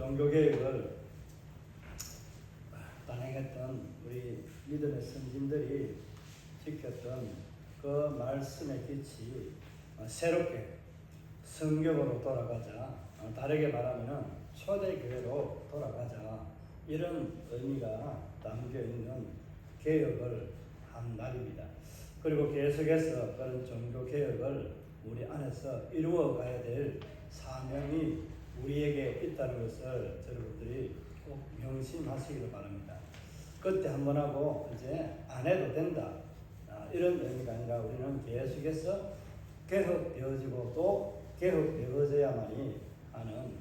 종교개혁을 단행했던 우리 믿음의 선진들이 지켰던 그 말씀의 빛이 새롭게 성경으로 돌아가자, 다르게 말하면 초대교회로 돌아가자, 이런 의미가 담겨있는 개혁을 한 날입니다. 그리고 계속해서 그런 종교개혁을 우리 안에서 이루어가야 될 사명이 우리에게 있다는 것을 여러분들이 꼭 명심하시기를 바랍니다. 그때 한번 하고 이제 안 해도 된다, 이런 의미가 아니라 우리는 계속해서 개혁되어지고 또 개혁되어져야만이 하는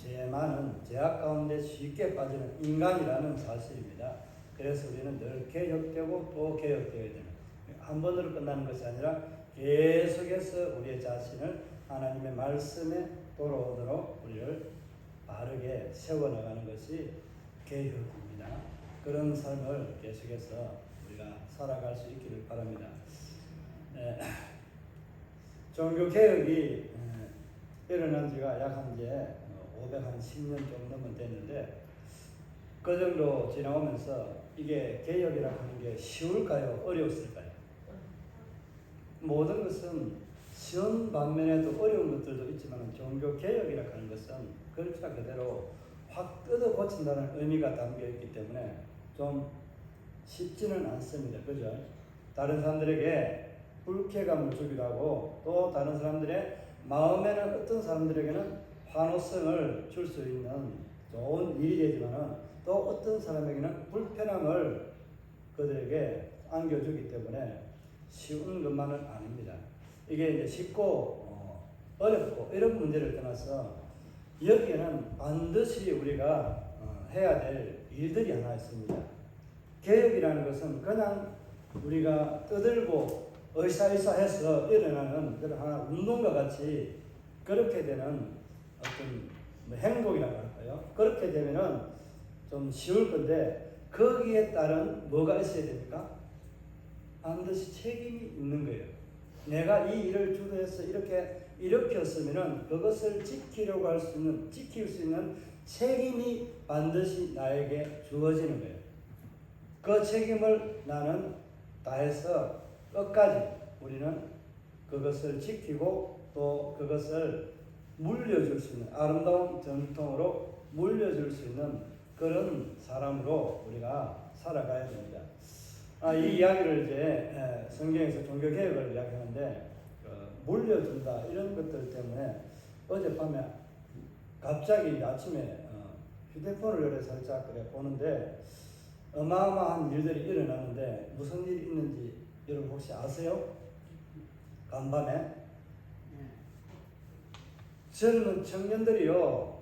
죄 많은 죄악 가운데 쉽게 빠지는 인간이라는 사실입니다. 그래서 우리는 늘 개혁되고 또 개혁되어야 되는, 한 번으로 끝나는 것이 아니라 계속해서 우리의 자신을 하나님의 말씀에 돌아오도록 우리를 바르게 세워나가는 것이 개혁입니다. 그런 삶을 계속해서 우리가 살아갈 수 있기를 바랍니다. 종교개혁이 일어난 지가 약 한 이제 510년 정도면 됐는데, 그 정도 지나오면서 이게 개혁이라고 하는 게 쉬울까요? 어려웠을까요? 모든 것은 쉬운 반면에도 어려운 것들도 있지만 종교개혁이라고 하는 것은 글자 그대로 확 뜯어 고친다는 의미가 담겨 있기 때문에 좀 쉽지는 않습니다. 그죠? 다른 사람들에게 불쾌감을 주기도 하고, 또 다른 사람들의 마음에는, 어떤 사람들에게는 환호성을 줄 수 있는 좋은 일이 되지만 또 어떤 사람에게는 불편함을 그들에게 안겨주기 때문에 쉬운 것만은 아닙니다. 이게 이제 쉽고 어렵고 이런 문제를 떠나서 여기에는 반드시 우리가 해야 될 일들이 하나 있습니다. 개혁이라는 것은 그냥 우리가 떠들고 의사의사해서 일어나는 그런 하나 운동과 같이 그렇게 되는 어떤 행동이라고 할까요? 그렇게 되면은 좀 쉬울 건데, 거기에 따른 뭐가 있어야 됩니까? 반드시 책임이 있는 거예요. 내가 이 일을 주도해서 이렇게 일으켰으면은 그것을 지키려고 할 수 있는, 지킬 수 있는 책임이 반드시 나에게 주어지는 거예요. 그 책임을 나는 다해서 끝까지 우리는 그것을 지키고 또 그것을 물려줄 수 있는, 아름다운 전통으로 물려줄 수 있는 그런 사람으로 우리가 살아가야 됩니다. 이 이야기를 이제 성경에서 종교개혁을 이야기하는데, 물려준다 이런 것들 때문에 어젯밤에 갑자기 아침에 휴대폰을 이렇게 살짝 그래 보는데 어마어마한 일들이 일어나는데, 무슨 일이 있는지 여러분 혹시 아세요? 간밤에 젊은 청년들이요,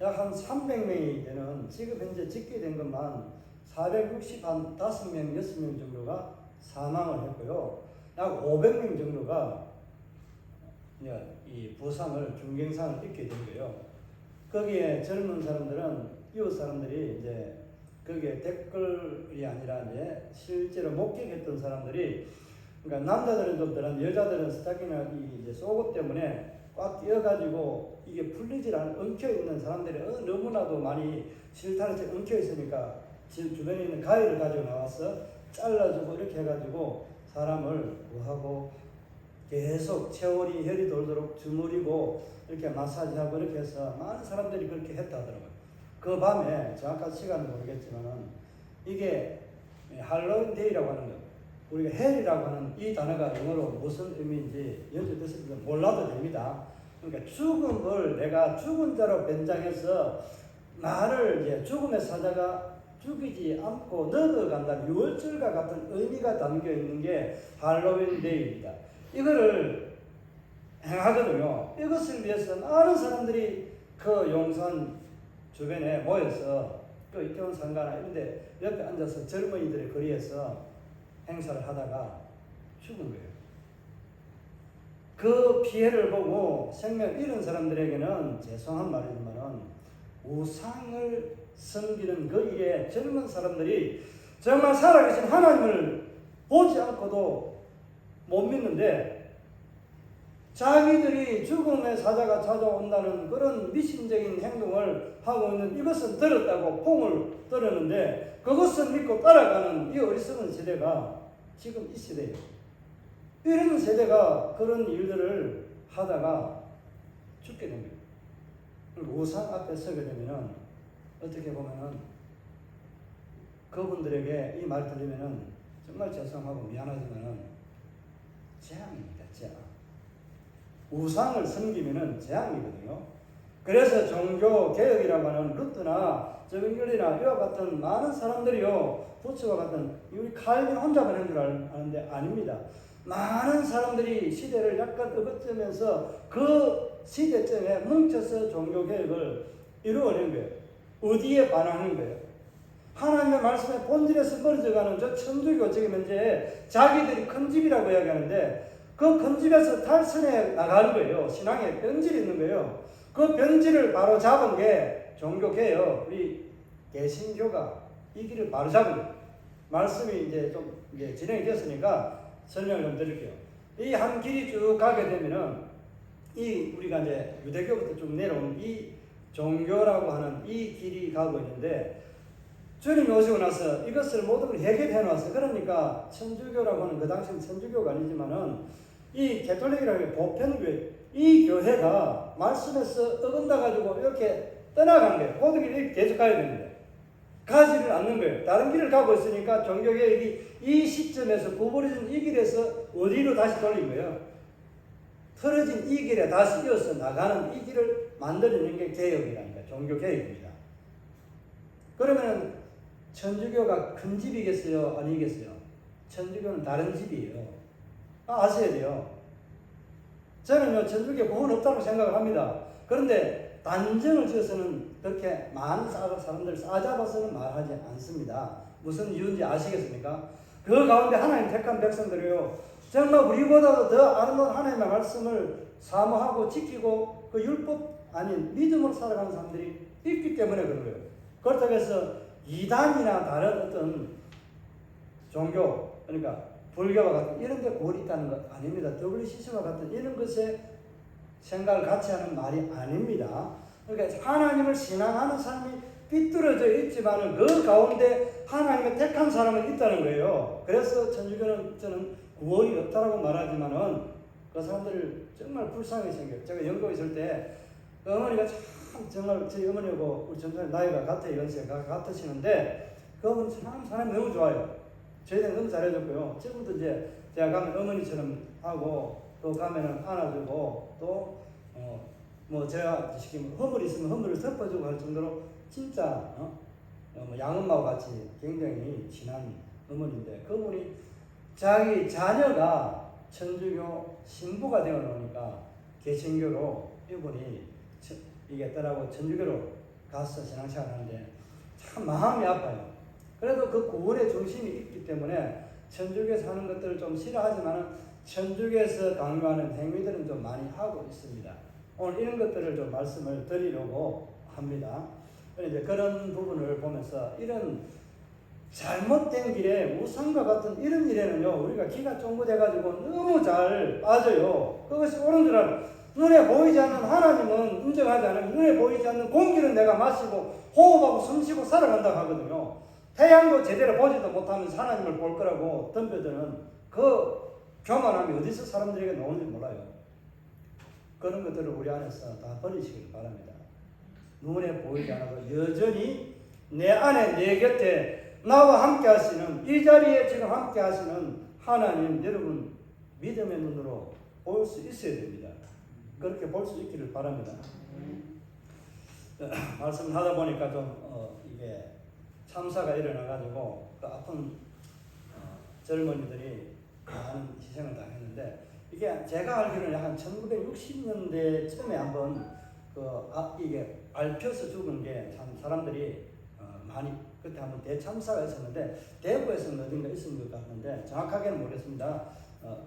약 한 300명이 되는, 지금 현재 집계된 것만 465명, 6명 정도가 사망을 했고요, 약 500명 정도가 이 부상을, 중경상을 입게 된 거예요. 거기에 젊은 사람들은, 이웃 사람들이 이제 거기에 댓글이 아니라 이제 실제로 목격했던 사람들이, 그러니까 남자들은 좀 덜한, 여자들은 스타킹이나 이제 속옷 때문에 꽉 끼어가지고 이게 풀리질 않은, 엉켜있는 사람들이 너무나도 많이 실타래에 엉켜있으니까 주변에 있는 가위를 가지고 나와서 잘라주고 이렇게 해가지고 사람을 구하고, 계속 체온이 혈이 돌도록 주무리고 이렇게 마사지하고 이렇게 해서 많은 사람들이 그렇게 했다 하더라고요. 그 밤에 정확한 시간은 모르겠지만은 이게 할로윈 데이라고 하는 거, 우리가 헬이라고 하는 이 단어가 영어로 무슨 의미인지 연주됐을 때 몰라도 됩니다. 그러니까 죽음을 내가 죽은 자로 변장해서 나를 이제 죽음의 사자가 죽이지 않고 넣어간다는 유월절과 같은 의미가 담겨 있는 게 할로윈 데이입니다. 이거를 행하거든요. 이것을 위해서 많은 사람들이 그 용산 주변에 모여서 그 이태원 상가나 이런 데 옆에 앉아서 젊은이들의 거리에서 행사를 하다가 죽은 거예요. 그 피해를 보고 생명 잃은 사람들에게는 죄송한 말이지만은 우상을 섬기는 그 일에 젊은 사람들이 정말 살아계신 하나님을 보지 않고도 못 믿는데 자기들이 죽음의 사자가 찾아온다는 그런 미신적인 행동을 하고 있는 이것은 들었다고 퐁을 들었는데 그것을 믿고 따라가는 이 어리석은 세대가 지금 이 세대예요. 이런 세대가 그런 일들을 하다가 죽게 됩니다. 우상 앞에 서게 되면은 어떻게 보면은 그분들에게 이 말 들으면은 정말 죄송하고 미안하지만은 재앙입니다. 재앙. 우상을 섬기면은 재앙이거든요. 그래서 종교 개혁이라고 하는 루트나 정인결이나 이와 같은 많은 사람들이요, 부처와 같은 우리 칼빈 혼자만 한 줄 아는데 아닙니다. 많은 사람들이 시대를 약간 어긋으면서 그 시대점에 뭉쳐서 종교 개혁을 이루어낸 거예요. 어디에 반하는 거예요? 하나님의 말씀의 본질에서 멀어져가는 저 천주교, 지금 현재 자기들이 큰 집이라고 이야기하는데 그 큰 집에서 탈선해 나가는 거예요. 신앙에 변질이 있는 거예요. 그 변질을 바로 잡은 게 종교개혁, 우리 개신교가 이 길을 바로 잡은 거예요. 말씀이 이제 좀 진행이 됐으니까 설명을 좀 드릴게요. 이 한 길이 쭉 가게 되면은 이 우리가 이제 유대교부터 쭉 내려온 이 종교라고 하는 이 길이 가고 있는데 주님이 오시고 나서 이것을 모든 걸 해결해 놨어요. 그러니까 천주교라고 하는 그 당시는 천주교가 아니지만은 이 개톨릭이라고 하는 보편교회, 이 교회가 말씀에서 어긋나 가지고 이렇게 떠나간 거예요. 모든 길이 계속 가야 되는데 가지를 않는 거예요. 다른 길을 가고 있으니까 종교개혁이 이 시점에서 구부러진 이 길에서 어디로 다시 돌린 거예요? 틀어진 이 길에 다시 이어서 나가는 이 길을 만들어내는 게 개혁이라니까 종교개혁입니다. 그러면 천주교가 큰 집이겠어요? 아니겠어요? 천주교는 다른 집이에요. 아셔야 돼요. 저는요, 천주교 구원 없다고 생각을 합니다. 그런데 단정을 지어서는 그렇게 많은 사람들 싸잡아서는 말하지 않습니다. 무슨 이유인지 아시겠습니까? 그 가운데 하나님 택한 백성들이요, 정말 우리보다도 더 아름다운 하나님의 말씀을 사모하고 지키고 그 율법 아닌 믿음으로 살아가는 사람들이 있기 때문에 그런 거예요. 그렇다고 해서 이단이나 다른 어떤 종교, 그러니까 불교와 같은 이런 데 골이 있다는 것 아닙니다. WCC와 같은 이런 것에 생각을 같이 하는 말이 아닙니다. 그러니까 하나님을 신앙하는 사람이 삐뚤어져 있지만 그 가운데 하나님의 택한 사람은 있다는 거예요. 그래서 천주교는 저는 구원이 없다라고 말하지만은 그 사람들을 정말 불쌍하게 생겨요. 제가 영국에 있을 때 그 어머니가 참 정말 저희 어머니하고 우리 전사님 나이가 같아요. 연세가 같으시는데 그 어머니 참 사람이 너무 좋아요. 저희한테 너무 잘해줬고요. 지금도 이제 제가 가면 어머니처럼 하고 또 가면은 안아주고 또 뭐 제가 시키면 허물 있으면 허물을 덮어주고 할 정도로 진짜 양엄마와 같이 굉장히 친한 어머니인데 그분이 자기 자녀가 천주교 신부가 되어 놓으니까 개신교로 이분이 이게 떠나고 천주교로 가서 신앙생활 하는데 참 마음이 아파요. 그래도 그 구원의 중심이 있기 때문에 천주교에 사는 것들을 좀 싫어하지만 천주교에서 강요하는 행위들은 좀 많이 하고 있습니다. 오늘 이런 것들을 좀 말씀을 드리려고 합니다. 이제 그런 부분을 보면서 이런 잘못된 길에 우상과 같은 이런 일에는요, 우리가 기가 쫑긋해가지고 너무 잘 빠져요. 그것이 옳은 줄 알아요. 눈에 보이지 않는 하나님은 인정하지 않으면 눈에 보이지 않는 공기는 내가 마시고 호흡하고 숨쉬고 살아간다고 하거든요. 태양도 제대로 보지도 못하면서 하나님을 볼 거라고 덤벼드는 그 교만함이 어디서 사람들에게 나오는지 몰라요. 그런 것들을 우리 안에서 다 버리시길 바랍니다. 눈에 보이지 않아도 여전히 내 안에 내 곁에 나와 함께 하시는 이 자리에 지금 함께 하시는 하나님 여러분 믿음의 눈으로 볼 수 있어야 됩니다. 그렇게 볼 수 있기를 바랍니다. 말씀을 하다 보니까 좀 이게 참사가 일어나가지고 그 아픈 젊은이들이 많은 희생을 당했는데 이게 제가 알기로는 약 1960년대쯤에 한번 이게 밟혀서 죽은 게 참 사람들이 많이 그때 한번 대참사가 있었는데 대구에서는 어딘가 있은 것 같은데 정확하게는 모르겠습니다.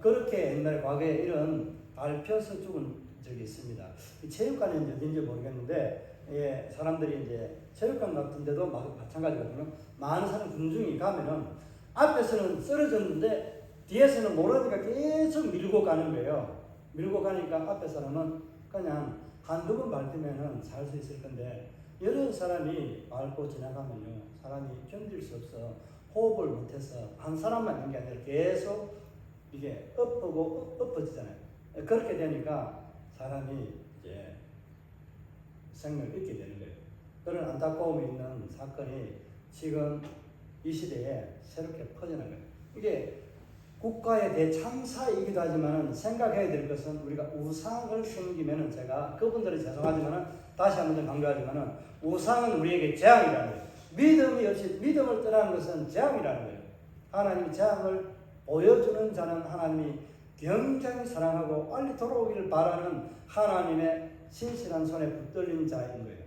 그렇게 옛날 과거에 이런 밟혀서 죽은 적이 있습니다. 체육관이 어딘지 모르겠는데 예, 사람들이 이제 체육관 같은 데도 마찬가지거든요. 많은 사람 군중이 가면은 앞에서는 쓰러졌는데 뒤에서는 모르니까 계속 밀고 가는 거예요. 밀고 가니까 앞에 사람은 그냥 한두 번 밟으면 살 수 있을 건데 여러 사람이 밟고 지나가면요 사람이 견딜 수 없어 호흡을 못해서 한 사람만 있는 게 아니라 계속 이게 엎어지잖아요. 그렇게 되니까 사람이 이제 생명을 잃게 되는 거예요. 그런 안타까움이 있는 사건이 지금 이 시대에 새롭게 퍼져나가는 거예요. 이게 국가의 대참사이기도 하지만 생각해야 될 것은 우리가 우상을 섬기면은 제가 그분들은 죄송하지만은 다시 한번 강조하지만은 우상은 우리에게 재앙이라는 거예요. 믿음이 없이 믿음을 떠나는 것은 재앙이라는 거예요. 하나님이 재앙을 보여주는 자는 하나님이 굉장히 사랑하고 빨리 돌아오기를 바라는 하나님의 신실한 손에 붙들린 자인 거예요.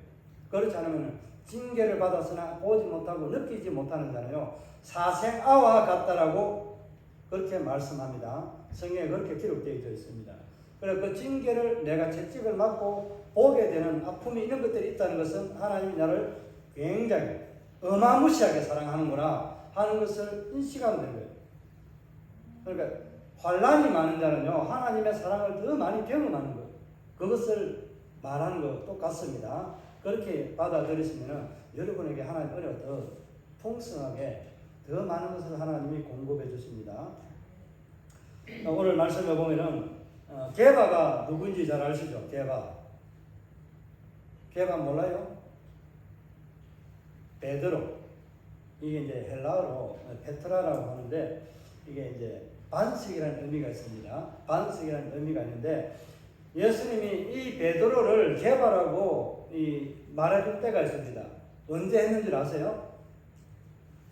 그렇지 않으면 징계를 받았으나 보지 못하고 느끼지 못하는 자는요 사생아와 같다라고 그렇게 말씀합니다. 성경에 그렇게 기록되어 있습니다. 그래서 그 징계를 내가 채찍을 맞고 보게 되는 아픔이 이런 것들이 있다는 것은 하나님이 나를 굉장히 어마무시하게 사랑하는구나 하는 것을 인식하면 되는 거예요. 그러니까 환난이 많은 자는요 하나님의 사랑을 더 많이 경험하는 것 그것을 말하는 것 똑같습니다. 그렇게 받아들이시면 여러분에게 하나님 은혜가 더 풍성하게 더 많은 것을 하나님이 공급해 주십니다. 오늘 말씀에 보면은 게바가 누구인지 잘 아시죠? 게바 몰라요? 베드로. 이게 이제 헬라어로 페트라라고 하는데 이게 이제 반석이라는 의미가 있습니다. 반석이라는 의미가 있는데 예수님이 이 베드로를 게바라고 말해줄 때가 있습니다. 언제 했는지 아세요?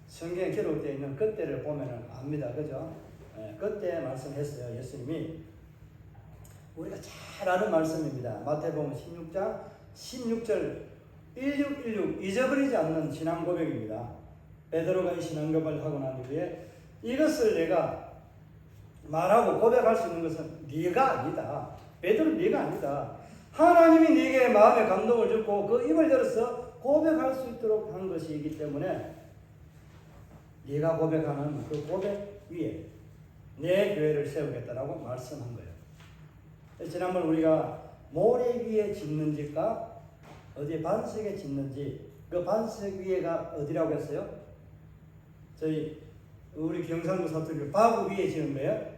성경에 기록되어 있는 그때를 보면 압니다. 그죠? 네, 그때 말씀했어요. 예수님이 우리가 잘 아는 말씀입니다. 마태복음 16장 16절 1616 잊어버리지 않는 신앙 고백입니다. 베드로가 이 신앙 고백을 하고 난 이후에 이것을 내가 말하고 고백할 수 있는 것은 네가 아니다. 베드로 네가 아니다. 하나님이 네게 마음에 감동을 주고 그 입을 열어서 고백할 수 있도록 한 것이기 때문에 네가 고백하는 그 고백 위에 내 교회를 세우겠다라고 말씀한 거예요. 지난번 우리가 모래 위에 짓는 집과 어디 반석에 짓는지 그 반석 위에가 어디라고 했어요? 우리 경상도 사투리로 바구 위에 지은 거예요?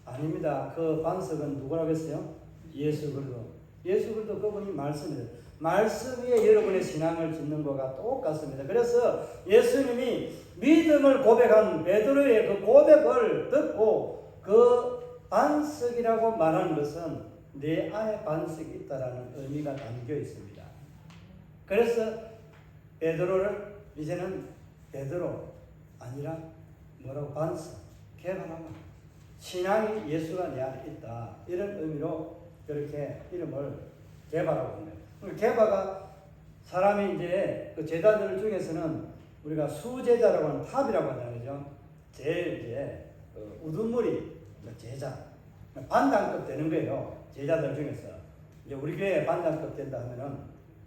아닙니다. 그 반석은 누구라고 했어요? 예수 그리스도. 예수 그리스도 그분이 말씀이에요. 말씀 위에 여러분의 신앙을 짓는 것과 똑같습니다. 그래서 예수님이 믿음을 고백한 베드로의 그 고백을 듣고 그 반석이라고 말하는 것은 내 안에 반석이 있다라는 의미가 담겨 있습니다. 그래서 베드로를 이제는 베드로 아니라 뭐라고 반석, 게바라고 신앙이 예수가 내 안에 있다 이런 의미로 그렇게 이름을 게바라고 합니다. 게바가 사람이 이제 그 제자들 중에서는 우리가 수제자라고 하는 탑이라고 하잖아요. 그죠? 제일 이제 우두머리 제자 반장급 되는 거예요. 제자들 중에서 이제 우리 교회 반장급 된다 하면은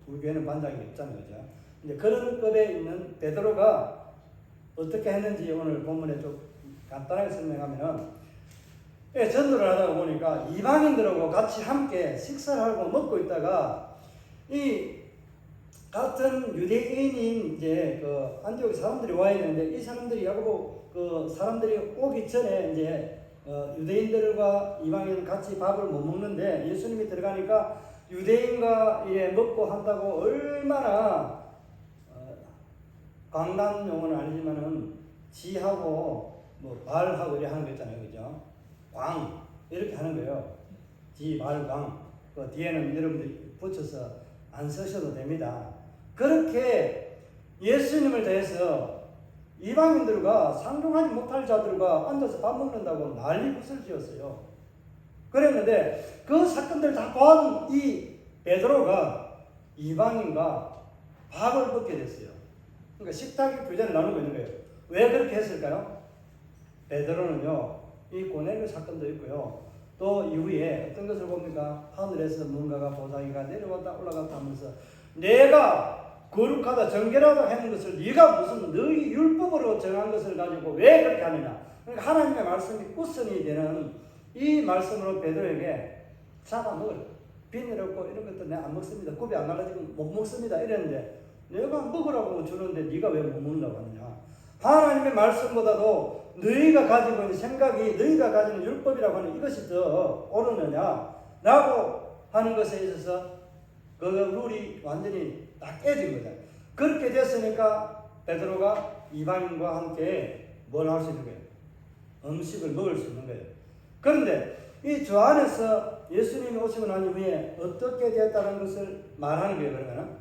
우리 교회는 반장이 없잖아요. 그죠? 이제 그런 급에 있는 베드로가 어떻게 했는지 오늘 본문에 좀 간단하게 설명하면은 전도를 하다 보니까 이방인들하고 같이 함께 식사를 하고 먹고 있다가 이 같은 유대인인 이제 그 안디옥 사람들이 와 있는데 이 사람들이 야고보 그 사람들이 오기 전에 이제 유대인들과 이방인 같이 밥을 못 먹는데 예수님이 들어가니까 유대인과 먹고 한다고 얼마나 강단 용어는 아니지만은 지하고 뭐 말하고 이렇게 하는 거 있잖아요. 그죠? 광 이렇게 하는 거예요. 지, 말, 광. 그 뒤에는 여러분들이 붙여서 안 쓰셔도 됩니다. 그렇게 예수님을 대해서 이방인들과 상종하지 못할 자들과 앉아서 밥 먹는다고 난리굿을 지었어요. 그랬는데 그 사건들 다 본 이 베드로가 이방인과 밥을 먹게 됐어요. 그러니까 식탁의 교제를 나누고 있는 거예요. 왜 그렇게 했을까요? 베드로는요, 이 고넬료 사건도 있고요. 또 이후에 어떤 것을 봅니까? 하늘에서 뭔가가 보자기가 내려왔다 올라갔다 하면서 내가 거룩하다 정결하다 하는 것을 네가 무슨 너희 율법으로 정한 것을 가지고 왜 그렇게 하느냐? 그러니까 하나님의 말씀이 우선이 되는 이 말씀으로 베드로에게 잡아먹으라. 비늘 없고 이런 것도 내가 안 먹습니다. 굽이 안 나가지고 못 먹습니다. 이랬는데 내가 먹으라고 주는데 네가 왜 못 먹는다고 하느냐. 하나님의 말씀보다도 너희가 가지고 있는 생각이 너희가 가지는 율법이라고 하는 이것이 더 옳으느냐 라고 하는 것에 있어서 그 룰이 완전히 딱 깨진 거다. 그렇게 됐으니까 베드로가 이방인과 함께 뭘 할 수 있는 거예요? 음식을 먹을 수 있는 거예요. 그런데 이 저 안에서 예수님이 오시고 난 이후에 어떻게 됐다는 것을 말하는 거예요. 그러면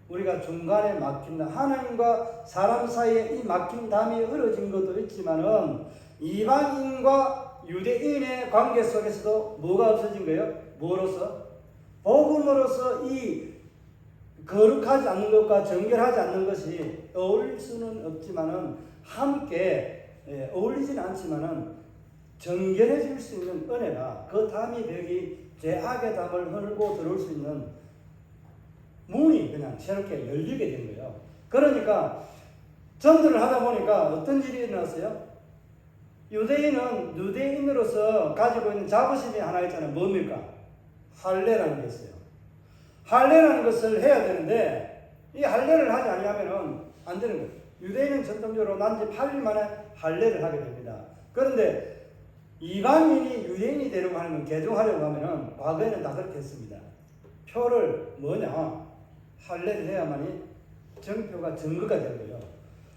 우리가 중간에 막힌다. 하나님과 사람 사이에 이 막힌 담이 흐려진 것도 있지만은 이방인과 유대인의 관계 속에서도 뭐가 없어진 거예요? 뭐로서? 복음으로서 이 거룩하지 않는 것과 정결하지 않는 것이 어울릴 수는 없지만은 함께 어울리지는 않지만은 정결해질 수 있는 은혜가 그 담이 벽이 죄악의 담을 흐르고 들어올 수 있는 문이 그냥 새롭게 열리게 된 거예요. 그러니까 전도를 하다 보니까 어떤 일이 일어났어요? 유대인은 유대인으로서 가지고 있는 자부심이 하나 있잖아요. 뭡니까? 할례라는 게 있어요. 할례라는 것을 해야 되는데 이 할례를 하지 않으면 안 되는 거예요. 유대인은 전통적으로 난지 8일 만에 할례를 하게 됩니다. 그런데 이방인이 유대인이 되려고 하면 개종하려고 하면 과거에는 다 그렇게 했습니다. 표를 뭐냐? 할례를 해야만이 정표가 증거가 되는 거예요.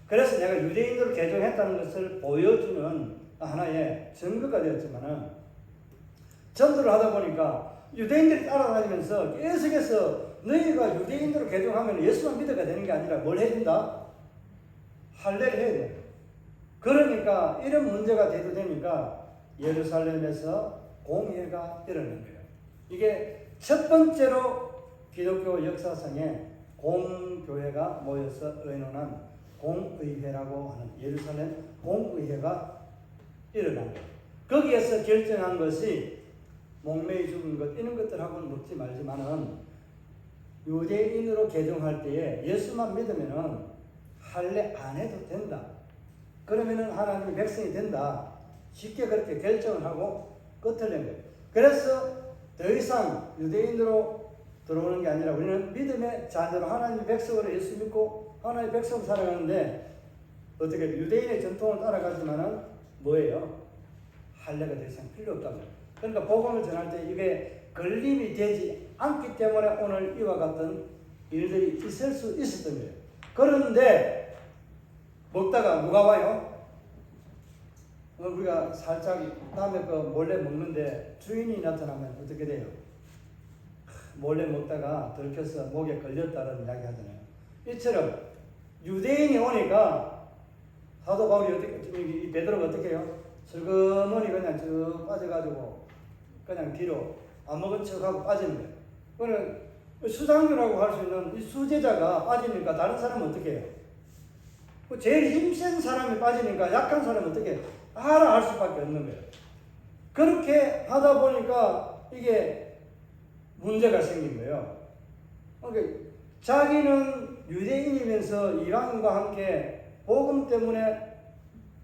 그래서 내가 유대인으로 개종했다는 것을 보여주는 하나의 증거가 되었지만은 전도를 하다 보니까 유대인들이 따라다니면서 계속해서 너희가 유대인으로 개종하면 예수만 믿어가 되는 게 아니라 뭘 해준다? 할례를 해야 돼요. 그러니까 이런 문제가 대두되니까 예루살렘에서 공회가 일어난 거예요. 이게 첫 번째로 기독교 역사상에 공교회가 모여서 의논한 공의회라고 하는 예루살렘 공의회가 일어난 거예요. 거기에서 결정한 것이 목매이 죽은 것 이런 것들하고는 먹지 말지만은 유대인으로 개종할 때에 예수만 믿으면은 할례 안 해도 된다. 그러면은 하나님의 백성이 된다. 쉽게 그렇게 결정을 하고 끝을 낸 거예요. 그래서 더 이상 유대인으로 들어오는 게 아니라 우리는 믿음의 자녀로 하나님의 백성으로 예수 믿고 하나님의 백성으로 살아가는데 어떻게 유대인의 전통을 따라가지만은 뭐예요? 할례가 더 이상 필요 없다는 거예요. 그러니까 복음을 전할 때 이게 걸림이 되지 않기 때문에 오늘 이와 같은 일들이 있을 수 있었던 거예요. 그런데 먹다가 누가 와요? 우리가 살짝 남의 거 몰래 먹는데 주인이 나타나면 어떻게 돼요? 몰래 먹다가 들켜서 목에 걸렸다는 이야기 하잖아요. 이처럼 유대인이 오니까 사도 바울이 어떻게, 베드로가 어떻게 해요? 슬그머니 그냥 쭉 빠져가지고 그냥 뒤로 안 먹은 척하고 빠지는 거예요. 그러면 수장류라고 할 수 있는 이 수제자가 빠지니까 다른 사람은 어떻게 해요? 제일 힘센 사람이 빠지니까 약한 사람은 어떻게 해요? 알아 할 수밖에 없는 거예요. 그렇게 하다 보니까 이게 문제가 생긴 거예요. 그러니까 자기는 유대인이면서 이방인과 함께 복음 때문에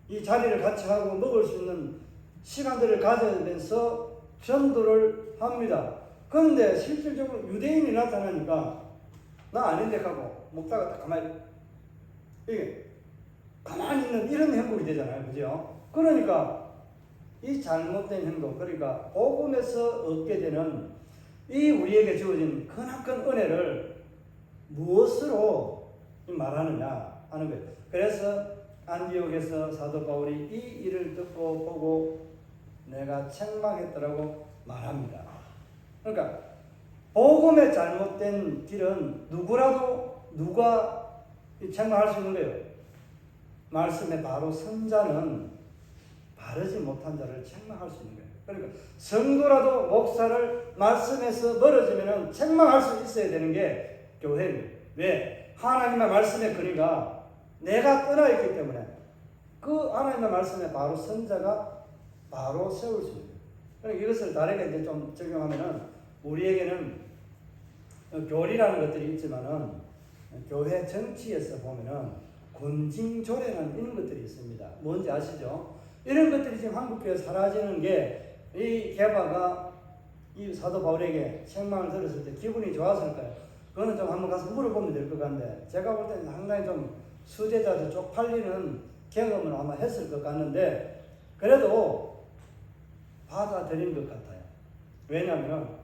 이 자리를 같이 하고 먹을 수 있는 시간들을 가지면서 전도를 합니다. 그런데 실질적으로 유대인이 나타나니까 나 아닌데 하고 먹다가 딱 이게 가만히 있는 이런 행복이 되잖아요. 그죠? 그러니까 이 잘못된 행동, 그러니까 복음에서 얻게 되는 이 우리에게 주어진 크나큰 은혜를 무엇으로 말하느냐 하는 거예요. 그래서 안디옥에서 사도 바울이 이 일을 듣고 보고 내가 책망했더라고 말합니다. 그러니까 복음의 잘못된 길은 누가 책망할 수 있는 거예요. 말씀에 바로 선 자는 바르지 못한 자를 책망할 수 있는 거예요. 그러니까 성도라도 목사를 말씀에서 멀어지면 책망할 수 있어야 되는 게 교회예요. 왜? 하나님의 말씀의 근위가 내가 떠나 있기 때문에 그 하나님의 말씀에 바로 선 자가 바로 세울 수 있는 거예요. 그러니까 이것을 다르게 이제 좀 적용하면은 우리에게는 교리라는 것들이 있지만은 교회 정치에서 보면은 권징조례라는 이런 것들이 있습니다. 뭔지 아시죠? 이런 것들이 지금 한국교회에 사라지는 게 이 게바가 이 사도 바울에게 책망을 들었을 때 기분이 좋았을까요? 그거는 좀 한번 가서 물어보면 될 것 같은데, 제가 볼 때는 상당히 좀 수제자들 쪽팔리는 경험을 아마 했을 것 같는데, 그래도 받아들인 것 같아요. 왜냐하면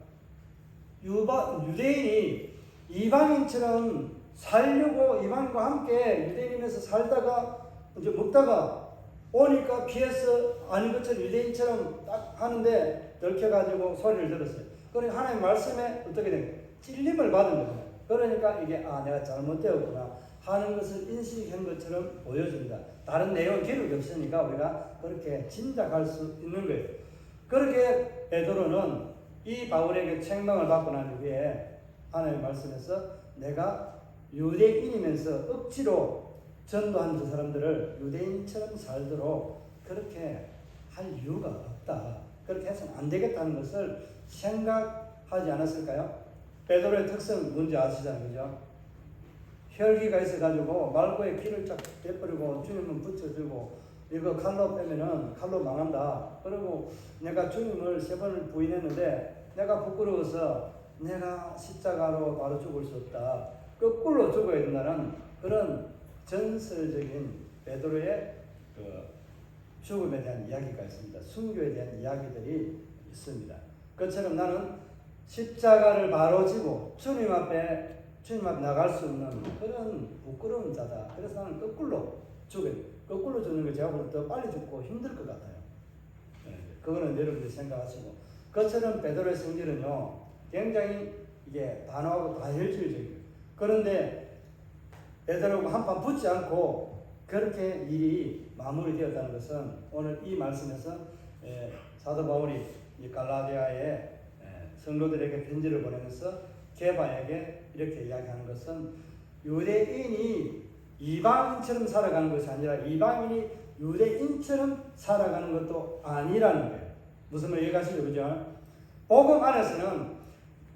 유대인이 이방인처럼 살려고, 이방인과 함께 유대인이면서 살다가 이제 먹다가 오니까 피해서 아닌 것처럼 유대인처럼 딱 하는데 들켜가지고 소리를 들었어요. 그러니까 하나님 말씀에 어떻게 된 거예요? 찔림을 받은 거예요. 그러니까 이게 내가 잘못되었구나 하는 것을 인식한 것처럼 보여줍니다. 다른 내용 기록이 없으니까 우리가 그렇게 짐작할 수 있는 거예요. 그렇게 베드로는 이 바울에게 책망을 받고 난 후에 하나님 말씀에서 내가 유대인이면서 억지로 전도한 저 사람들을 유대인처럼 살도록 그렇게 할 이유가 없다. 그렇게 해서는 안 되겠다는 것을 생각하지 않았을까요? 베드로의 특성 뭔지 아시잖아요, 그죠? 혈기가 있어가지고 말고에 피를 쫙 빼버리고 주님은 붙여주고 이거 칼로 빼면은 칼로 망한다. 그리고 내가 주님을 3번을 부인했는데 내가 부끄러워서 내가 십자가로 바로 죽을 수 없다. 거꾸로 죽어야 된다는 그런 전설적인 베드로의 그 죽음에 대한 이야기가 있습니다. 순교에 대한 이야기들이 있습니다. 그처럼 나는 십자가를 바로 지고 주님 앞에 나갈 수 없는 그런 부끄러운 자다. 그래서 나는 거꾸로 죽어요. 거꾸로 죽는 게 제가 볼 때 더 빨리 죽고 힘들 것 같아요. 그거는 여러분들이 생각하시고. 그처럼 베드로의 성질은요, 굉장히 이게 단호하고 다혈질적이에요. 그런데 베드로가 한판 붙지 않고 그렇게 일이 마무리되었다는 것은 오늘 이 말씀에서 사도 바울이 이 갈라디아의 성도들에게 편지를 보내면서 게바에게 이렇게 이야기하는 것은 유대인이 이방인처럼 살아가는 것이 아니라 이방인이 유대인처럼 살아가는 것도 아니라는 거예요. 무슨 말 이해가시죠? 그죠? 복음 안에서는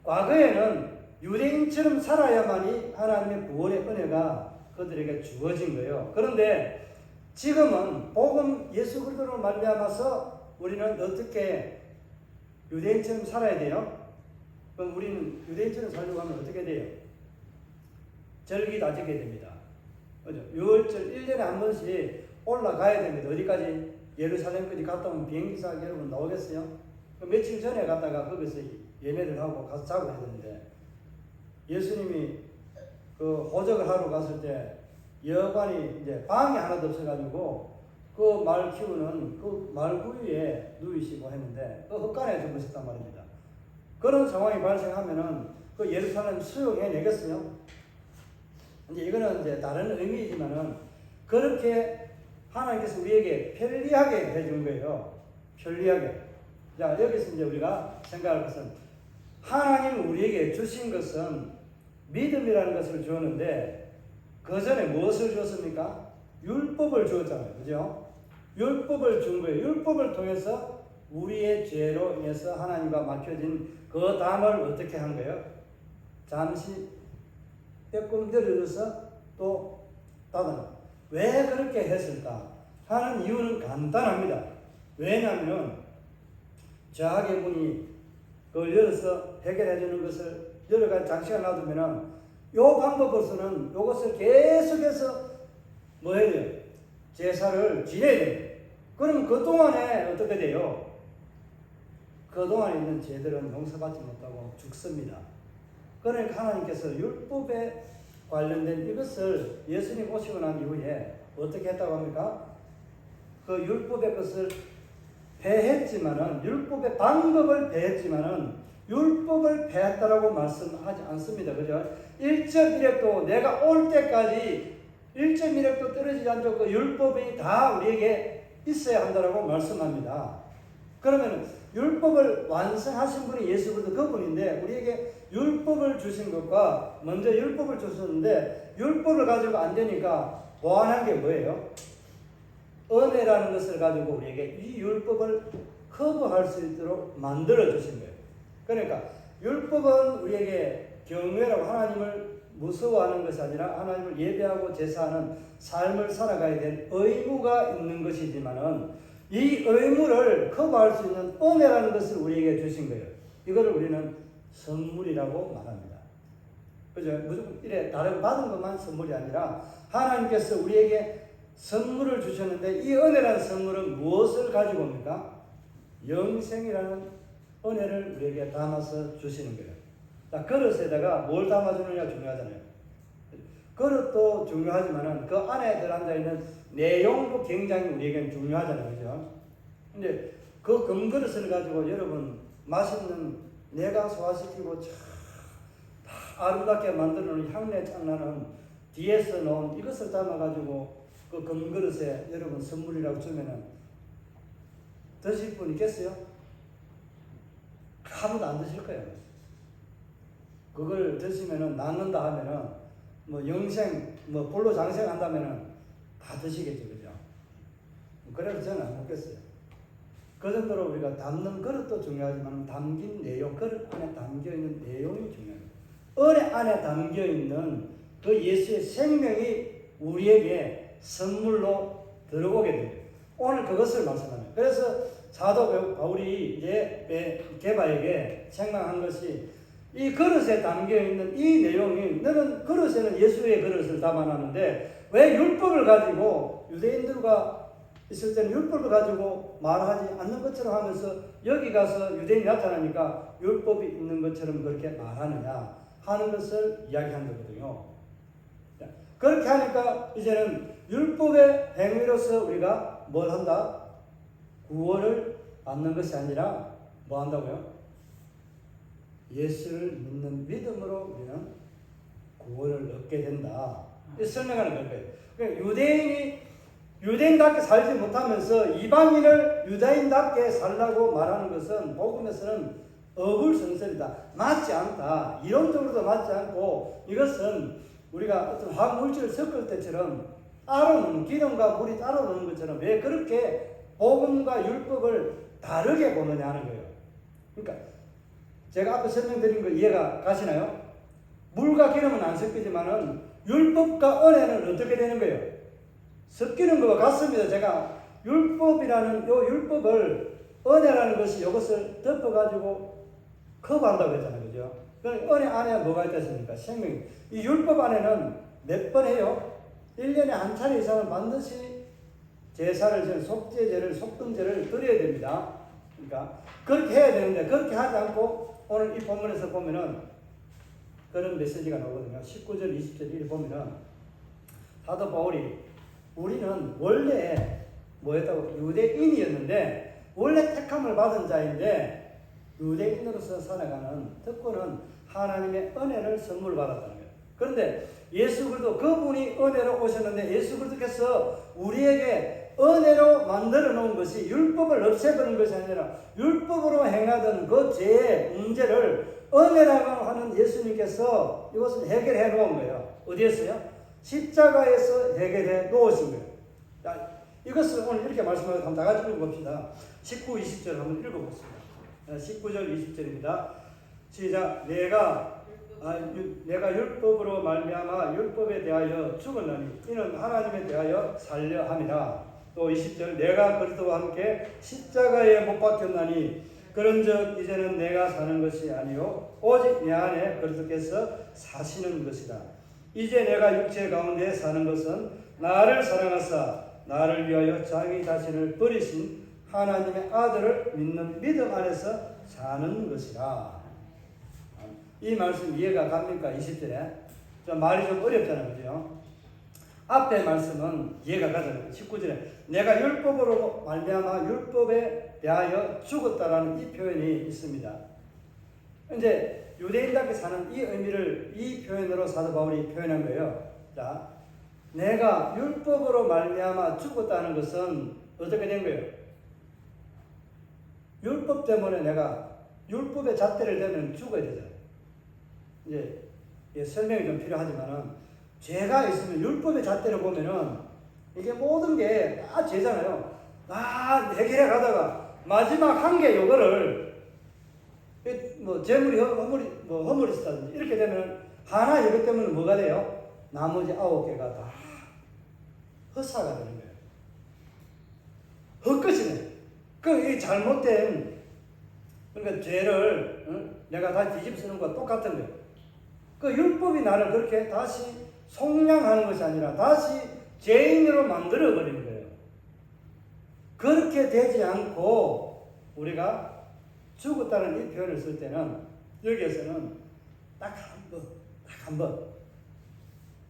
과거에는 유대인처럼 살아야만이 하나님의 구원의 은혜가 그들에게 주어진 거예요. 그런데 지금은 복음 예수 그리스도로 말미암아서 우리는 어떻게 유대인처럼 살아야 돼요? 그럼 우리는 유대인처럼 살려고 하면 어떻게 돼요? 절기 다 지켜야 됩니다. 그죠? 6월절 1년에 한 번씩 올라가야 됩니다. 어디까지? 예루살렘까지 갔다 오면 비행기사 여러분 나오겠어요? 며칠 전에 갔다가 거기서 예매를 하고 가서 자고 해야 되는데, 예수님이 그 호적을 하러 갔을 때 여관이 이제 방이 하나도 없어가지고 그 말 키우는 그 말구유에 누이시고 했는데 그 헛간에 주무셨단 말입니다. 그런 상황이 발생하면은 그 예루살렘 수용해내겠어요? 이제 이거는 이제 다른 의미이지만은 그렇게 하나님께서 우리에게 편리하게 해준 거예요. 편리하게. 자, 여기서 이제 우리가 생각할 것은 하나님 우리에게 주신 것은 믿음이라는 것을 주었는데 그 전에 무엇을 주었습니까? 율법을 주었잖아요. 그죠? 율법을 준 거예요. 율법을 통해서 우리의 죄로 인해서 하나님과 막혀진 그 담을 어떻게 한 거예요? 잠시 조금 내려줘서 또 닫아놔. 왜 그렇게 했을까? 하는 이유는 간단합니다. 왜냐하면 저하게 문이 그걸 열어서 해결해 주는 것을 여러 가지 장치가 놔두면은 요 방법으로서는 이것을 계속해서 뭐 해야 돼요? 제사를 지내야 돼요. 그럼 그동안에 어떻게 돼요? 그동안에 있는 죄들은 용서받지 못하고 죽습니다. 그러니까 하나님께서 율법에 관련된 이것을 예수님 오시고 난 이후에 어떻게 했다고 합니까? 그 율법의 것을 폐했지만은, 율법의 방법을 폐했지만은 율법을 폐했다라고 말씀하지 않습니다. 그죠? 1.1획도 내가 올 때까지 1.1획도 떨어지지 않도록 그 율법이 다 우리에게 있어야 한다라고 말씀합니다. 그러면 율법을 완성하신 분이 예수 그리스도 그분인데 우리에게 율법을 주신 것과 먼저 율법을 주셨는데 율법을 가지고 안 되니까 보완한 게 뭐예요? 은혜라는 것을 가지고 우리에게 이 율법을 커버할 수 있도록 만들어 주신 거예요. 그러니까 율법은 우리에게 경외라고 하나님을 무서워하는 것이 아니라 하나님을 예배하고 제사하는 삶을 살아가야 될 의무가 있는 것이지만은 이 의무를 커버할 수 있는 은혜라는 것을 우리에게 주신 거예요. 이거를 우리는 선물이라고 말합니다. 그죠? 무조건 이래 다른 받은 것만 선물이 아니라 하나님께서 우리에게 선물을 주셨는데 이 은혜라는 선물은 무엇을 가지고 옵니까? 영생이라는 은혜를 우리에게 담아서 주시는 거예요. 자, 그릇에다가 뭘 담아주느냐 중요하잖아요. 그릇도 중요하지만은 그 안에 들어앉아 있는 내용도 굉장히 우리에게는 중요하잖아요. 그죠? 근데 그 금그릇을 가지고 여러분 맛있는 내가 소화시키고 참 아름답게 만들어 놓은 향내 장나는 뒤에서 놓은 이것을 담아가지고 그 금그릇에 여러분 선물이라고 주면은 드실 분 있겠어요? 아무도 안 드실 거예요. 그걸 드시면은 낫는다 하면은 뭐 영생, 뭐 불로 장생한다면은 다 드시겠죠. 그죠? 그래서 저는 안 먹겠어요. 그 정도로 우리가 담는 그릇도 중요하지만 담긴 내용, 그릇 안에 담겨있는 내용이 중요해요. 은혜 안에 담겨있는 그 예수의 생명이 우리에게 선물로 들어오게 됩니다. 오늘 그것을 말씀합니다. 그래서 사도 바울이 이제 게바에게 책망한 것이 이 그릇에 담겨있는 이 내용이 너는 그릇에는 예수의 그릇을 담아놨는데 왜 율법을 가지고 유대인들과 있을 때는 율법을 가지고 말하지 않는 것처럼 하면서 여기 가서 유대인이 나타나니까 율법이 있는 것처럼 그렇게 말하느냐 하는 것을 이야기한 거거든요. 그렇게 하니까 이제는 율법의 행위로서 우리가 뭘 한다? 구원을 받는 것이 아니라 뭐 한다고요? 예수를 믿는 믿음으로 우리는 구원을 얻게 된다. 설명하는 거예요. 그러니까 유대인답게 살지 못하면서 이방인을 유다인답게 살라고 말하는 것은 복음에서는 어불성설이다. 맞지 않다. 이론적으로도 맞지 않고 이것은 우리가 어떤 화학물질을 섞을 때처럼 따로는 기름과 물이 따로 노는 것처럼 왜 그렇게 복음과 율법을 다르게 보느냐 하는 거예요. 그러니까 제가 앞에 설명드린 거 이해가 가시나요? 물과 기름은 안 섞이지만은 율법과 은혜는 어떻게 되는 거예요? 섞이는 것과 같습니다. 제가 율법이라는 요 율법을 은혜라는 것이 이것을 덮어가지고 커버한다고 했잖아요. 그죠? 그러니까 은혜 안에 뭐가 있다 했습니까? 생명이. 이 율법 안에는 몇 번 해요? 1년에 한 차례 이상은 반드시 제사를, 속죄제를, 속등제를 드려야 됩니다. 그러니까 그렇게 해야 되는데 그렇게 하지 않고 오늘 이 본문에서 보면은 그런 메시지가 나오거든요. 19절, 20절 을 보면은 사도 바울이 우리는 원래 뭐였다고? 유대인이었는데 원래 택함을 받은 자인데 유대인으로서 살아가는 특권은 하나님의 은혜를 선물 받았다는 거예요. 그런데 예수 그리스도 그분이 은혜로 오셨는데 예수 그리스도께서 우리에게 은혜로 만들어 놓은 것이 율법을 없애버리는 것이 아니라 율법으로 행하던 그 죄의 문제를 은혜라고 하는 예수님께서 이것을 해결해 놓은 거예요. 어디에서요? 십자가에서 해결해 놓으신 거예요. 자, 이것을 오늘 이렇게 말씀하고 한번 다 같이 읽어봅시다. 19, 20절 한번 읽어보겠습니다. 19절, 20절입니다. 시작. 내가 율법으로 말미암아 율법에 대하여 죽었나니 이는 하나님에 대하여 살려 함이라. 또 20절. 내가 그리스도와 함께 십자가에 못 박혔나니 그런즉 이제는 내가 사는 것이 아니요 오직 내 안에 그리스도께서 사시는 것이다. 이제 내가 육체 가운데 사는 것은 나를 사랑하사 나를 위하여 자기 자신을 버리신 하나님의 아들을 믿는 믿음 안에서 사는 것이라. 이 말씀 이해가 갑니까? 20절에 좀 말이 좀 어렵잖아요. 그죠? 앞에 말씀은 이해가 가잖아요. 19절에 내가 율법으로 말미암아 율법에 대하여 죽었다라는 이 표현이 있습니다. 이제 유대인답게 사는 이 의미를 이 표현으로 사도 바울이 표현한 거예요. 자, 내가 율법으로 말미암아 죽었다는 것은 어떻게 된 거예요? 율법 때문에 내가 율법의 잣대를 대면 죽어야 되잖아요. 이제 설명이 좀 필요하지만은 죄가 있으면 율법의 잣대를 보면은 이게 모든 게 다 죄잖아요. 해결해 가다가 마지막 한 개 요거를 뭐 재물이 허물이 있다든지 이렇게 되면 하나 이것 때문에 뭐가 돼요? 나머지 9개가 다 허사가 되는 거예요. 헛것이네. 이 잘못된 그러니까 죄를 내가 다 뒤집쓰는 것과 똑같은 거예요. 율법이 나를 그렇게 다시 속량하는 것이 아니라 다시 죄인으로 만들어 버리는 거예요. 그렇게 되지 않고 우리가 죽었다는 이 표현을 쓸 때는 여기에서는 딱 한 번.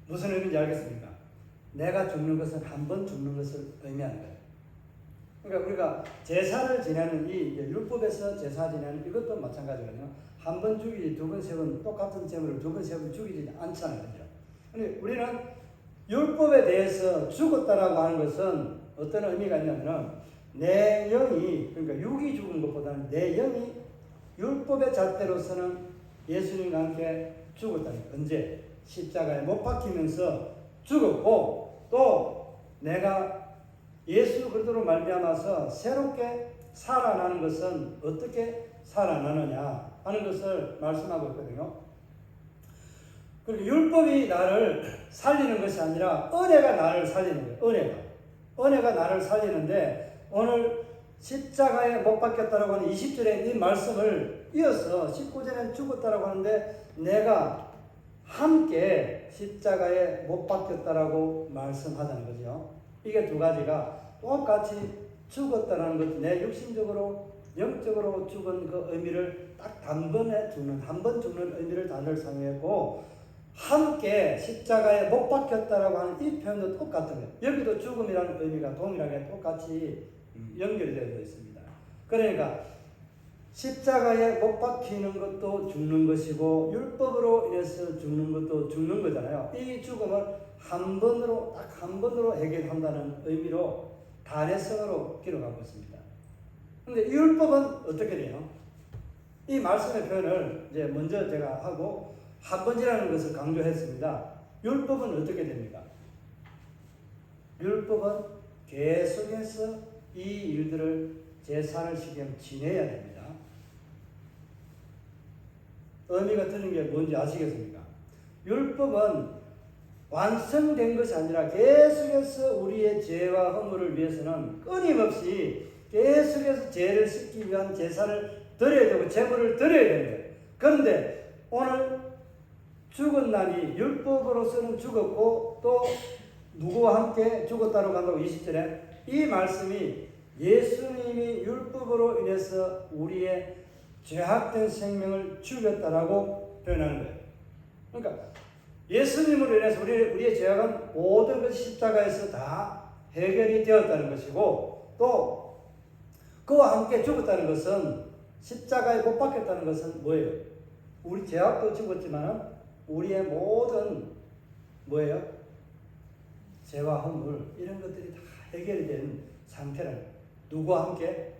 무슨 의미인지 알겠습니까? 내가 죽는 것은 한 번 죽는 것을 의미하는 거예요. 그러니까 우리가 제사를 지내는 이 율법에서 제사 지내는 이것도 마찬가지거든요. 한 번 죽이지 두 번, 세 번 똑같은 제물을 두 번, 세 번 죽이지 않잖아요. 그런데 우리는 율법에 대해서 죽었다라고 하는 것은 어떤 의미가 있냐면은 내 영이 그러니까 육이 죽은 것보다는 내 영이 율법의 잣대로서는 예수님과 함께 죽었다는 거예요. 언제? 십자가에 못 박히면서 죽었고 또 내가 예수 그리스도로 말미암아서 새롭게 살아나는 것은 어떻게 살아나느냐 하는 것을 말씀하고 있거든요. 그리고 율법이 나를 살리는 것이 아니라 은혜가 나를 살리는 거예요. 은혜가 나를 살리는데 오늘 십자가에 못 박혔다라고 하는 20절에 이 말씀을 이어서 19절엔 죽었다라고 하는데 내가 함께 십자가에 못 박혔다라고 말씀하자는 거죠. 이게 두 가지가 똑같이 죽었다는 것, 내 육신적으로 영적으로 죽은 그 의미를 딱 단번에 죽는, 한 번 죽는 의미를 단어를 사용했고 함께 십자가에 못 박혔다라고 하는 이 표현도 똑같은 거예요. 여기도 죽음이라는 의미가 동일하게 똑같이 연결이 되어 있습니다. 그러니까 십자가에 못 박히는 것도 죽는 것이고 율법으로 인해서 죽는 것도 죽는 거잖아요. 이 죽음을 한 번으로 딱 한 번으로 해결한다는 의미로 단회성으로 기록하고 있습니다. 그런데 이 율법은 어떻게 돼요? 이 말씀의 표현을 이제 먼저 제가 하고 한 번이라는 것을 강조했습니다. 율법은 어떻게 됩니까? 율법은 계속해서 이 일들을 제사를 지키면 지내야 됩니다. 의미가 드는 게 뭔지 아시겠습니까? 율법은 완성된 것이 아니라 계속해서 우리의 죄와 허물을 위해서는 끊임없이 계속해서 죄를 씻기 위한 제사를 드려야 되고 제물을 드려야 되는 거예요. 그런데 오늘 죽은 날이 율법으로서는 죽었고 또 누구와 함께 죽었다고 한다고 20절에 이 말씀이 예수님이 율법으로 인해서 우리의 죄악된 생명을 죽였다라고 표현하는 거예요. 그러니까 예수님으로 인해서 우리의 죄악은 모든 것이 십자가에서 다 해결이 되었다는 것이고 또 그와 함께 죽었다는 것은 십자가에 못 박혔다는 것은 뭐예요? 우리 죄악도 죽었지만 우리의 모든 뭐예요? 죄와 허물 이런 것들이 다 해결이 된 상태를 누구와 함께?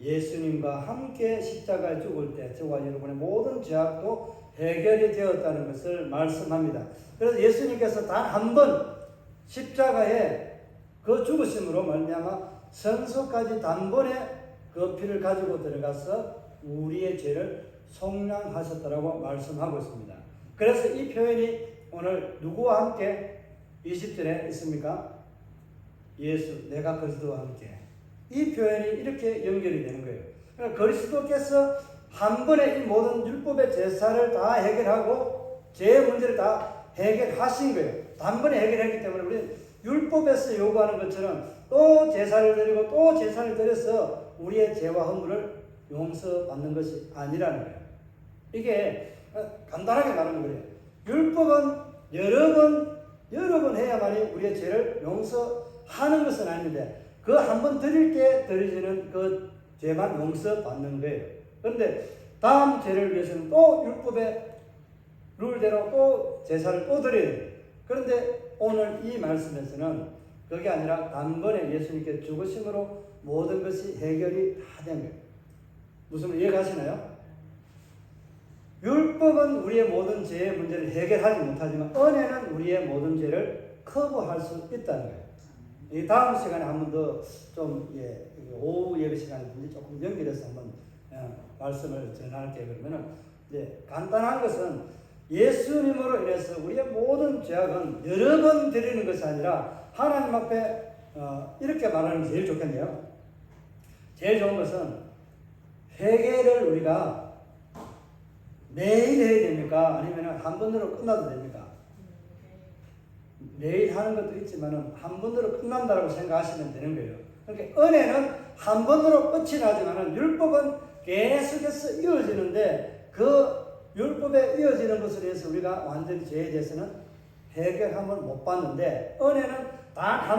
예수님과 함께 십자가에 죽을 때 저와 여러분의 모든 죄악도 해결이 되었다는 것을 말씀합니다. 그래서 예수님께서 단 한 번 십자가에 그 죽으심으로 말미암아 성소까지 단번에 그 피를 가지고 들어가서 우리의 죄를 속량하셨다라고 말씀하고 있습니다. 그래서 이 표현이 오늘 누구와 함께 20절에 있습니까? 예수, 내가 그리스도와 함께. 이 표현이 이렇게 연결이 되는 거예요. 그러니까 그리스도께서 한 번에 이 모든 율법의 제사를 다 해결하고 죄의 문제를 다 해결하신 거예요. 단번에 해결했기 때문에 우리 율법에서 요구하는 것처럼 또 제사를 드리고 또 제사를 드려서 우리의 죄와 허물을 용서받는 것이 아니라는 거예요. 이게 간단하게 말하는 거예요. 율법은 여러 번 해야만이 우리의 죄를 용서하는 것은 아닌데 그 한 번 드릴 때 드리지는 그 죄만 용서받는 거예요. 그런데 다음 죄를 위해서는 또 율법의 룰대로 또 제사를 또 드려야 돼요. 그런데 오늘 이 말씀에서는 그게 아니라 단번에 예수님께 죽으심으로 모든 것이 해결이 다 된 거예요. 무슨 이해가시나요? 율법은 우리의 모든 죄의 문제를 해결하지 못하지만 은혜는 우리의 모든 죄를 커버할 수 있다는 거예요. 이 다음 시간에 한 번 더 좀 오후 예배 시간에 조금 연결해서 한번 말씀을 전할게요. 그러면은 이제 간단한 것은 예수님으로 인해서 우리의 모든 죄악은 여러 번 드리는 것이 아니라 하나님 앞에 이렇게 말하는 게 제일 좋겠네요. 제일 좋은 것은 회개를 우리가 매일 해야 됩니까? 아니면 한 번으로 끝나도 됩니까? 매일 하는 것도 있지만 한 번으로 끝난다고 생각하시면 되는 거예요. 그러니까 은혜는 한 번으로 끝이 나지만 율법은 계속해서 이어지는데 그 율법에 이어지는 것에 대해서 우리가 완전히 죄에 대해서는 해결함을 못 받는데 은혜는 단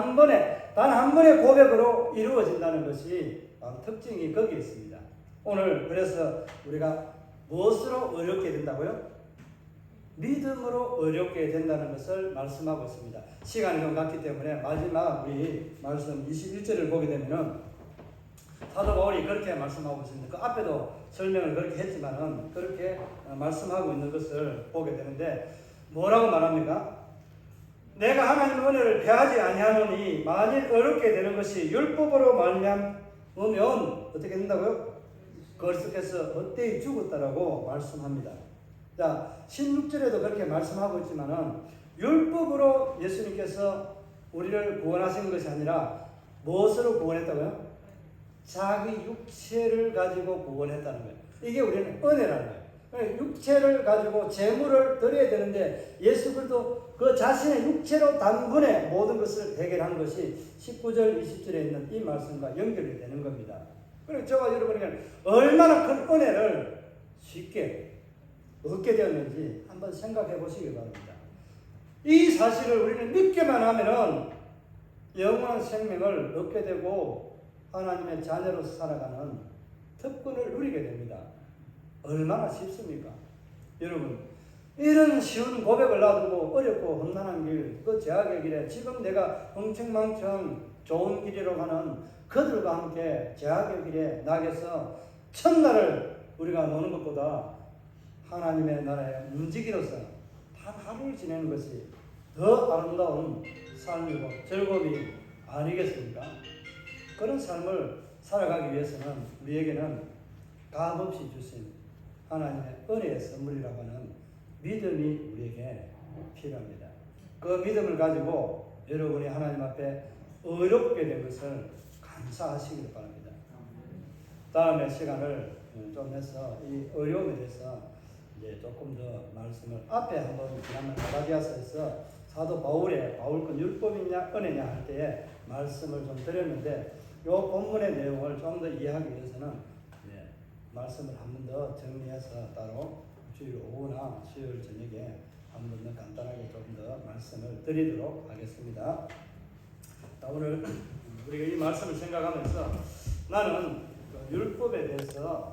한 번의 고백으로 이루어진다는 것이 특징이 거기에 있습니다. 오늘 그래서 우리가 무엇으로 어렵게 된다고요? 믿음으로 어렵게 된다는 것을 말씀하고 있습니다. 시간이 좀 갔기 때문에 마지막 우리 말씀 21절을 보게 되면은 사도 바울이 그렇게 말씀하고 있습니다. 그 앞에도 설명을 그렇게 했지만은 그렇게 말씀하고 있는 것을 보게 되는데 뭐라고 말합니까? 내가 하나님의 은혜를 배하지 아니하노니 만일 어렵게 되는 것이 율법으로 말미암으면 어떻게 된다고요? 그리스도께서 헛되이 죽었다라고 말씀합니다. 자, 16절에도 그렇게 말씀하고 있지만은 율법으로 예수님께서 우리를 구원하신 것이 아니라 무엇으로 구원했다고요? 자기 육체를 가지고 구원했다는 거예요. 이게 우리는 은혜라는 거예요. 육체를 가지고 제물을 드려야 되는데 예수 그리스도 그 자신의 육체로 단번에 모든 것을 해결한 것이 19절 20절에 있는 이 말씀과 연결이 되는 겁니다. 그리고 저와 여러분이 얼마나 큰 은혜를 쉽게 얻게 되었는지 한번 생각해 보시기 바랍니다. 이 사실을 우리는 믿기만 하면은 영원한 생명을 얻게 되고 하나님의 자녀로서 살아가는 특권을 누리게 됩니다. 얼마나 쉽습니까? 여러분, 이런 쉬운 고백을 놔두고 어렵고 험난한 길, 그 제약의 길에 지금 내가 흥청망청 좋은 길이로 가는 그들과 함께 제약의 길에 나가서 첫날을 우리가 노는 것보다 하나님의 나라에 움직이로서 단 하루를 지내는 것이 더 아름다운 삶이고 즐거움이 아니겠습니까? 그런 삶을 살아가기 위해서는 우리에게는 값없이 주신 하나님의 은혜의 선물이라고 하는 믿음이 우리에게 필요합니다. 그 믿음을 가지고 여러분이 하나님 앞에 어렵게 된 것을 감사하시길 바랍니다. 다음에 시간을 좀 내서 이 어려움에 대해서 이제 조금 더 말씀을 앞에 한번 지난번 갈라디아서에서 사도 바울건 율법이냐 은혜냐 할 때에 말씀을 좀 드렸는데 이 본문의 내용을 좀 더 이해하기 위해서는 말씀을 한 번 더 정리해서 따로 주일 오후나 수요일 저녁에 한 번 더 간단하게 조금 더 말씀을 드리도록 하겠습니다. 자, 오늘 우리가 이 말씀을 생각하면서 나는 율법에 대해서